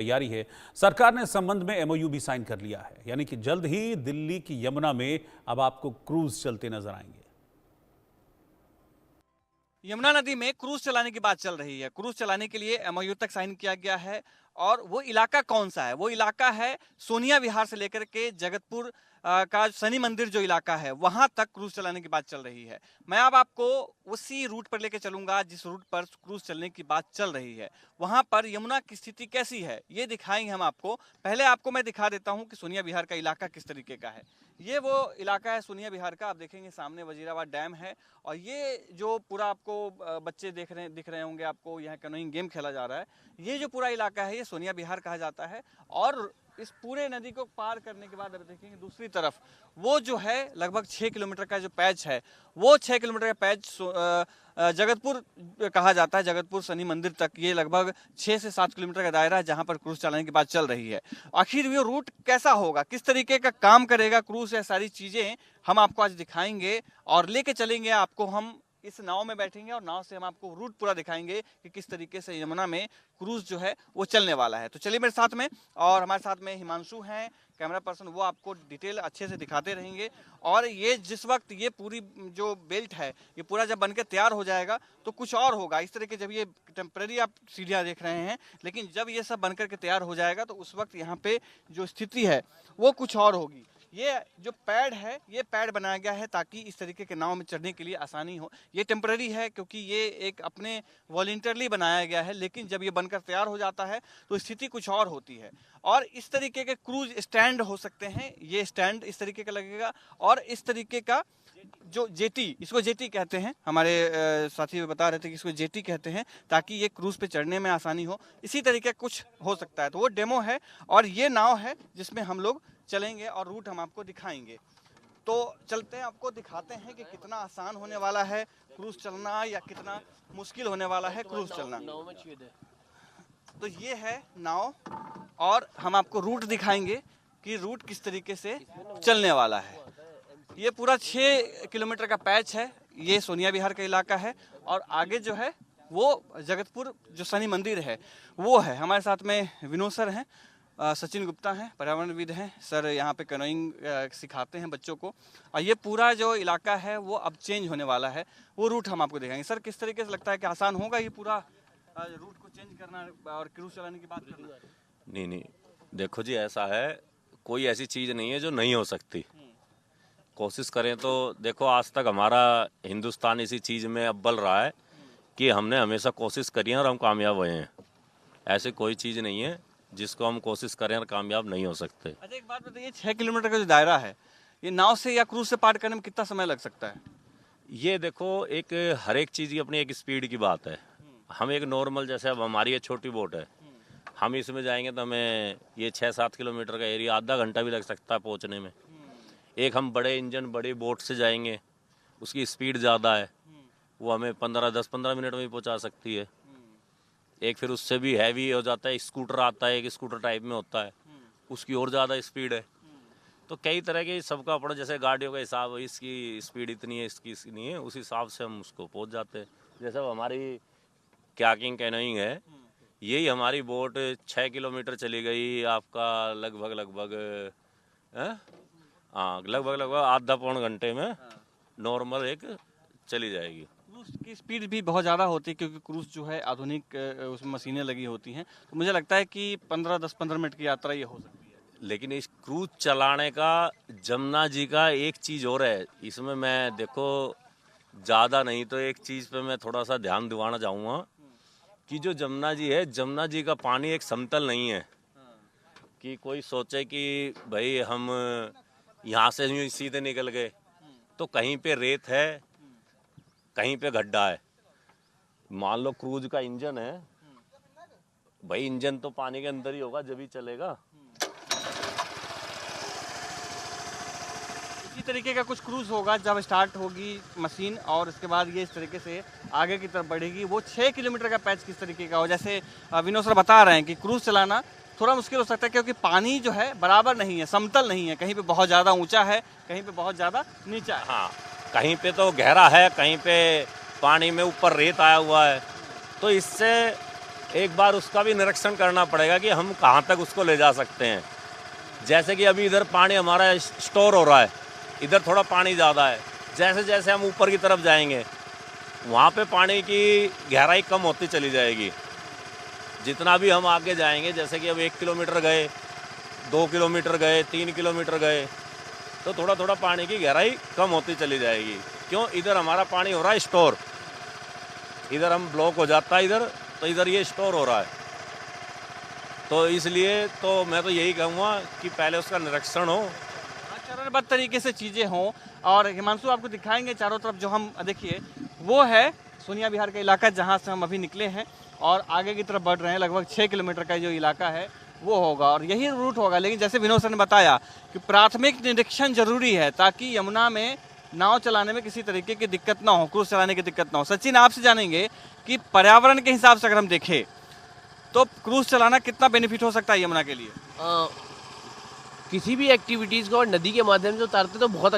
तैयारी है। सरकार ने इस संबंध में एमओयू भी साइन कर लिया है, यानी कि जल्द ही दिल्ली की यमुना में अब आपको क्रूज चलते नजर आएंगे। यमुना नदी में क्रूज चलाने की बात चल रही है। क्रूज चलाने के लिए एमओयू तक साइन किया गया है। और वो इलाका कौन सा है? वो इलाका है सोनिया विहार से लेकर के जगतपुर का शनि मंदिर जो इलाका है, वहां तक क्रूज चलाने की बात चल रही है। मैं अब आपको उसी रूट पर लेके चलूंगा जिस रूट पर क्रूज चलने की बात चल रही है। वहां पर यमुना की स्थिति कैसी है ये दिखाएंगे हम आपको। पहले आपको मैं दिखा देता हूं कि सोनिया विहार का इलाका किस तरीके का है। ये वो इलाका है सोनिया विहार का। आप देखेंगे सामने वजीराबाद डैम है और ये जो पूरा आपको बच्चे दिख रहे होंगे, आपको यहाँ कैनोइंग गेम खेला जा रहा है। ये जो पूरा इलाका है ये सोनिया विहार कहा जाता है। और इस पूरे नदी को पार करने के बाद अब देखेंगे दूसरी तरफ वो जो है लगभग 6 किलोमीटर का जो पैच है, वो 6 किलोमीटर का पैच जगतपुर कहा जाता है। जगतपुर शनि मंदिर तक ये लगभग 6 से 7 किलोमीटर का दायरा है जहां पर क्रूज चलाने की बात चल रही है। आखिर वो रूट कैसा होगा, किस तरीके का काम करेगा क्रूज, या सारी चीजें हम आपको आज दिखाएंगे और लेके चलेंगे आपको। हम इस नाव में बैठेंगे और नाव से हम आपको रूट पूरा दिखाएंगे कि किस तरीके से यमुना में क्रूज जो है वो चलने वाला है। तो चलिए मेरे साथ में, और हमारे साथ में हिमांशु हैं कैमरा पर्सन, वो आपको डिटेल अच्छे से दिखाते रहेंगे। और ये जिस वक्त ये पूरी जो बेल्ट है ये पूरा जब बनकर तैयार हो जाएगा तो कुछ और होगा। इस तरह के जब ये टेम्परेरी आप सीढ़ियाँ देख रहे हैं, लेकिन जब ये सब बनकर के तैयार हो जाएगा तो उस वक्त यहाँ पे जो स्थिति है वो कुछ और होगी। ये जो पैड है ये पैड बनाया गया है ताकि इस तरीके के नाव में चढ़ने के लिए आसानी हो। ये टेम्पररी है क्योंकि ये एक अपने वॉलंटियरली बनाया गया है, लेकिन जब ये बनकर तैयार हो जाता है तो स्थिति कुछ और होती है। और इस तरीके के क्रूज स्टैंड हो सकते हैं। ये स्टैंड इस तरीके का लगेगा और इस तरीके का जो जेटी, इसको जेटी कहते हैं, हमारे साथी बता रहे थे कि इसको जेटी कहते हैं ताकि ये क्रूज पे चढ़ने में आसानी हो। इसी तरीके कुछ हो सकता है। तो वो डेमो है और ये नाव है जिसमें हम लोग चलेंगे और रूट हम आपको दिखाएंगे। तो चलते हैं, आपको दिखाते हैं कि कितना आसान होने वाला है क्रूज चलना या कितना मुश्किल होने वाला है क्रूज चलना। तो ये है नाव और हम आपको रूट दिखाएंगे कि रूट किस तरीके से चलने वाला है। ये पूरा 6 किलोमीटर का पैच है। ये सोनिया विहार का इलाका है और आगे जो है वो जगतपुर जो शनि मंदिर है वो है। हमारे साथ में विनोद सर हैं, सचिन गुप्ता हैं, पर्यावरणविद हैं सर, यहाँ पे कैनोइंग सिखाते हैं बच्चों को। और ये पूरा जो इलाका है वो अब चेंज होने वाला है, वो रूट हम आपको दिखाएंगे। सर किस तरीके से लगता है कि आसान होगा ये पूरा रूट को चेंज करना और क्रूज चलाने की बात करना? नहीं, देखो जी, ऐसा है, कोई ऐसी चीज़ नहीं है जो नहीं हो सकती। कोशिश करें तो देखो, आज तक हमारा हिंदुस्तान इसी चीज़ में अव्वल रहा है कि हमने हमेशा कोशिश करी है और हम कामयाब हुए हैं। ऐसी कोई चीज़ नहीं है जिसको हम कोशिश करें और कामयाब नहीं हो सकते। अच्छा एक बात बताइए, 6 किलोमीटर का जो दायरा है ये नाव से या क्रूज से पार करने में कितना समय लग सकता है? ये देखो, एक हर एक चीज़ की अपनी एक स्पीड की बात है। हम एक नॉर्मल, जैसे अब हमारी ये छोटी बोट है, हम इसमें जाएंगे तो हमें ये 6-7 किलोमीटर का एरिया आधा घंटा भी लग सकता है पहुंचने में। एक हम बड़े इंजन बड़ी बोट से जाएंगे, उसकी स्पीड ज़्यादा है, वो हमें 10-15 मिनट में भी पहुंचा सकती है। एक फिर उससे भी हैवी हो जाता है, स्कूटर आता है, एक स्कूटर टाइप में होता है, उसकी और ज़्यादा स्पीड है। तो कई तरह के सबका अपना, जैसे गाड़ियों का हिसाब, इसकी स्पीड इतनी है, इसकी इतनी है, उस हिसाब से हम उसको पहुंच जाते हैं। जैसे अब हमारी कयाकिंग कैनोइंग है, यही हमारी बोट 6 किलोमीटर चली गई आपका लगभग लगभग आधा पौन घंटे में नॉर्मल एक चली जाएगी। क्रूज की स्पीड भी बहुत ज़्यादा होती है क्योंकि क्रूज जो है आधुनिक उसमें मशीनें लगी होती हैं। तो मुझे लगता है कि 10-15 मिनट की यात्रा ये हो सकती है। लेकिन इस क्रूज चलाने का जमुना जी का एक चीज़ और है इसमें, मैं देखो ज़्यादा नहीं तो एक चीज़ पे मैं थोड़ा सा ध्यान दिवाना चाहूँगा कि जो जमुना जी है, जमुना जी का पानी एक समतल नहीं है कि कोई सोचे कि भाई हम यहाँ से यूँ सीधे निकल गए। तो कहीं पे रेत है, कहीं पे गड्ढा है। मान लो क्रूज का इंजन है, भाई इंजन तो पानी के अंदर ही होगा जब ही चलेगा। इसी तरीके का कुछ क्रूज होगा जब स्टार्ट होगी मशीन और उसके बाद ये इस तरीके से आगे की तरफ बढ़ेगी। वो 6 किलोमीटर का पैच किस तरीके का हो, जैसे विनोद सर बता रहे हैं कि क्रूज चलाना थोड़ा मुश्किल हो सकता है क्योंकि पानी जो है बराबर नहीं है, समतल नहीं है। कहीं पे बहुत ज़्यादा ऊंचा है, कहीं पे बहुत ज़्यादा नीचा है। हाँ, कहीं पे तो गहरा है, कहीं पे पानी में ऊपर रेत आया हुआ है। तो इससे एक बार उसका भी निरीक्षण करना पड़ेगा कि हम कहाँ तक उसको ले जा सकते हैं। जैसे कि अभी इधर पानी हमारा स्टोर हो रहा है, इधर थोड़ा पानी ज़्यादा है, जैसे जैसे हम ऊपर की तरफ जाएंगे वहाँ पे पानी की गहराई कम होती चली जाएगी। जितना भी हम आगे जाएंगे, जैसे कि अब 1 किलोमीटर गए, 2 किलोमीटर गए, 3 किलोमीटर गए, तो थोड़ा थोड़ा पानी की गहराई कम होती चली जाएगी। क्यों? इधर हमारा पानी हो रहा है स्टोर, इधर हम ब्लॉक हो जाता है इधर, तो इधर ये स्टोर हो रहा है। तो इसलिए तो मैं तो यही कहूँगा कि पहले उसका निरीक्षण हो, चरणबद्ध तरीके से चीज़ें हों। और हिमांशु आपको दिखाएंगे चारों तरफ, जो हम देखिए वो है सोनिया विहार का इलाका जहाँ से हम अभी निकले हैं और आगे की तरफ बढ़ रहे हैं। लगभग 6 किलोमीटर का जो इलाका है वो होगा और यही रूट होगा। लेकिन जैसे विनोद सर ने बताया कि प्राथमिक निरीक्षण जरूरी है ताकि यमुना में नाव चलाने में किसी तरीके की दिक्कत ना हो, क्रूज चलाने की दिक्कत ना हो। सचिन, आपसे जानेंगे कि पर्यावरण के हिसाब से अगर हम देखें तो क्रूज चलाना कितना बेनिफिट हो सकता है यमुना के लिए? किसी भी एक्टिविटीज़ को और नदी के माध्यम से उतारते तो बहुत